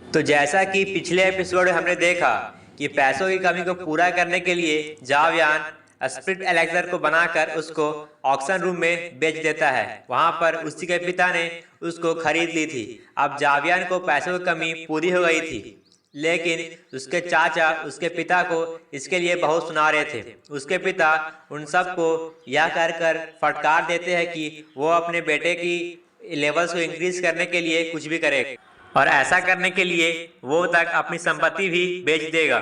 तो जैसा कि पिछले एपिसोड में हमने देखा कि पैसों की कमी को पूरा करने के लिए जावयान स्प्रिट एलेक्सर को बनाकर उसको ऑक्शन रूम में बेच देता है। वहां पर उसी के पिता ने उसको खरीद ली थी। अब जावयान को पैसों की कमी पूरी हो गई थी, लेकिन उसके चाचा उसके पिता को इसके लिए बहुत सुना रहे थे। उसके पिता उन सबको यह कर कर फटकार देते हैं कि वो अपने बेटे की लेवल्स को इंक्रीज करने के लिए कुछ भी करे, और ऐसा करने के लिए वो तक अपनी संपत्ति भी बेच देगा।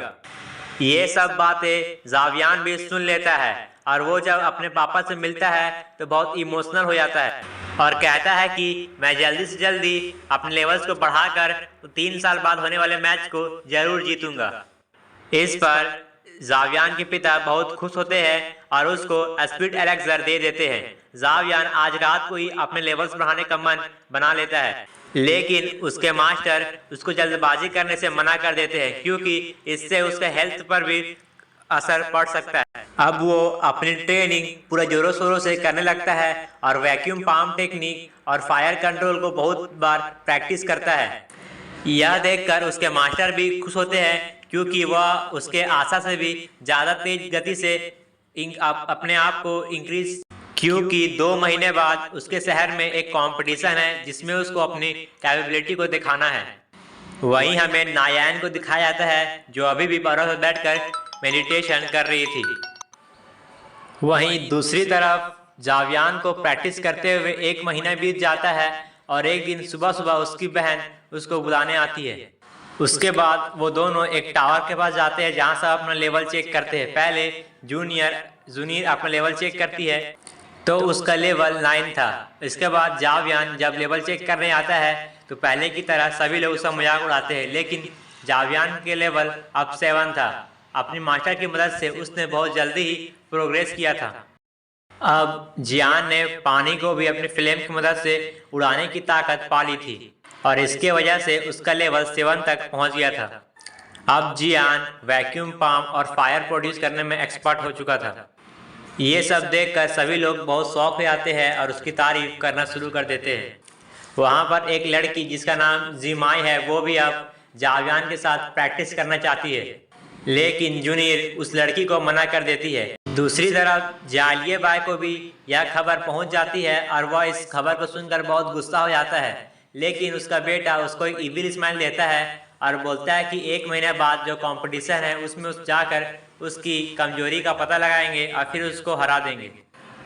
ये सब बातें जावियान भी सुन लेता है और वो जब अपने पापा से मिलता है तो बहुत इमोशनल हो जाता है और कहता है कि मैं जल्दी से जल्दी अपने लेवल्स को बढ़ाकर 3 साल बाद होने वाले मैच को जरूर जीतूंगा। इस पर जावियान के पिता बहुत खुश होते हैं और उसको स्प्लिट एलेक्सर दे देते हैं। जावियान आज रात को ही अपने लेवल्स बढ़ाने का मन बना लेता है, लेकिन उसके मास्टर उसको जल्दबाजी करने से मना कर देते हैं क्योंकि इससे उसके हेल्थ पर भी असर पड़ सकता है। अब वो अपनी ट्रेनिंग पूरा जोरों शोरों से करने लगता है और वैक्यूम पाम टेक्निक और फायर कंट्रोल को बहुत बार प्रैक्टिस करता है। यह देखकर उसके मास्टर भी खुश होते हैं क्योंकि वह उसके आशा से भी ज़्यादा तेज गति से अपने आप को इंक्रीज, क्योंकि 2 महीने बाद उसके शहर में एक कंपटीशन है जिसमें उसको अपनी कैपेबिलिटी को दिखाना है। वहीं हमें नायान को दिखाया जाता है जो अभी भी बर्फ में बैठकर मेडिटेशन कर रही थी। वहीं दूसरी तरफ जावियान को प्रैक्टिस करते हुए 1 महीना बीत जाता है और एक दिन सुबह सुबह उसकी बहन उसको बुलाने आती है। उसके बाद वो दोनों एक टावर के पास जाते हैं जहां से अपना लेवल चेक करते हैं। पहले जूनियर अपना लेवल चेक करती है तो उसका लेवल 9 था। इसके बाद जावियान जब लेवल चेक करने आता है तो पहले की तरह सभी लोग उसका मजाक उड़ाते हैं, लेकिन जावियान के लेवल अब 7 था। अपनी मास्टर की मदद से उसने बहुत जल्दी ही प्रोग्रेस किया था। अब जियान ने पानी को भी अपनी फ्लेम की मदद से उड़ाने की ताकत पा ली थी और इसके वजह से उसका लेवल 7 तक पहुंच गया था। अब जियान वैक्यूम पाम और फायर प्रोड्यूस करने में एक्सपर्ट हो चुका था। ये सब देखकर सभी लोग बहुत शौक हो जाते हैं और उसकी तारीफ करना शुरू कर देते हैं। वहाँ पर एक लड़की जिसका नाम जीमाई है वो भी अब जावियान के साथ प्रैक्टिस करना चाहती है, लेकिन जूनियर उस लड़की को मना कर देती है। दूसरी तरफ जालिये बाई को भी यह खबर पहुंच जाती है और वह इस खबर को सुनकर बहुत गुस्सा हो जाता है, लेकिन उसका बेटा उसको एक इविल स्माइल देता है और बोलता है कि 1 महीने बाद जो कंपटीशन है उसमें जाकर उसकी कमजोरी का पता लगाएंगे और फिर उसको हरा देंगे।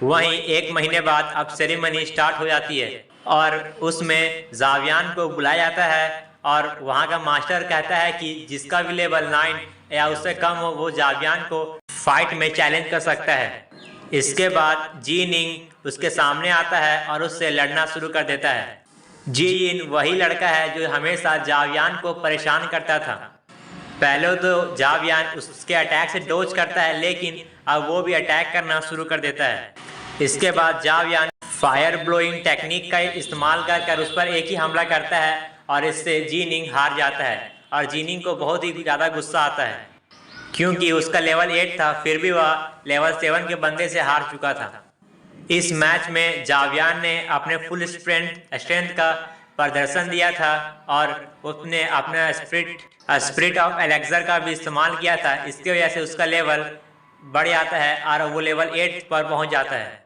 वहीं 1 महीने बाद अब सेरेमनी स्टार्ट हो जाती है और उसमें जावियान को बुलाया जाता है और वहाँ का मास्टर कहता है कि जिसका भी लेवल 9 या उससे कम हो वो जावियान को फाइट में चैलेंज कर सकता है। इसके बाद जीनिंग उसके सामने आता है और उससे लड़ना शुरू कर देता है। जीन वही लड़का है जो हमेशा जावियान को परेशान करता था। पहले तो जावियान उसके अटैक से डोज करता है, लेकिन अब वो भी अटैक करना शुरू कर देता है। इसके बाद जावियान फायर ब्लोइंग टेक्निक का इस्तेमाल कर उस पर एक ही हमला करता है और इससे जीनिंग हार जाता है और जीनिंग को बहुत ही ज़्यादा गुस्सा आता है क्योंकि उसका लेवल 8 था, फिर भी वह लेवल 7 के बंदे से हार चुका था। इस मैच में जावियान ने अपने फुल स्ट्रेंथ का प्रदर्शन दिया था और उसने अपना स्पिरिट ऑफ एलेक्सर का भी इस्तेमाल किया था। इसकी वजह से उसका लेवल बढ़ जाता है और वो लेवल 8 पर पहुंच जाता है।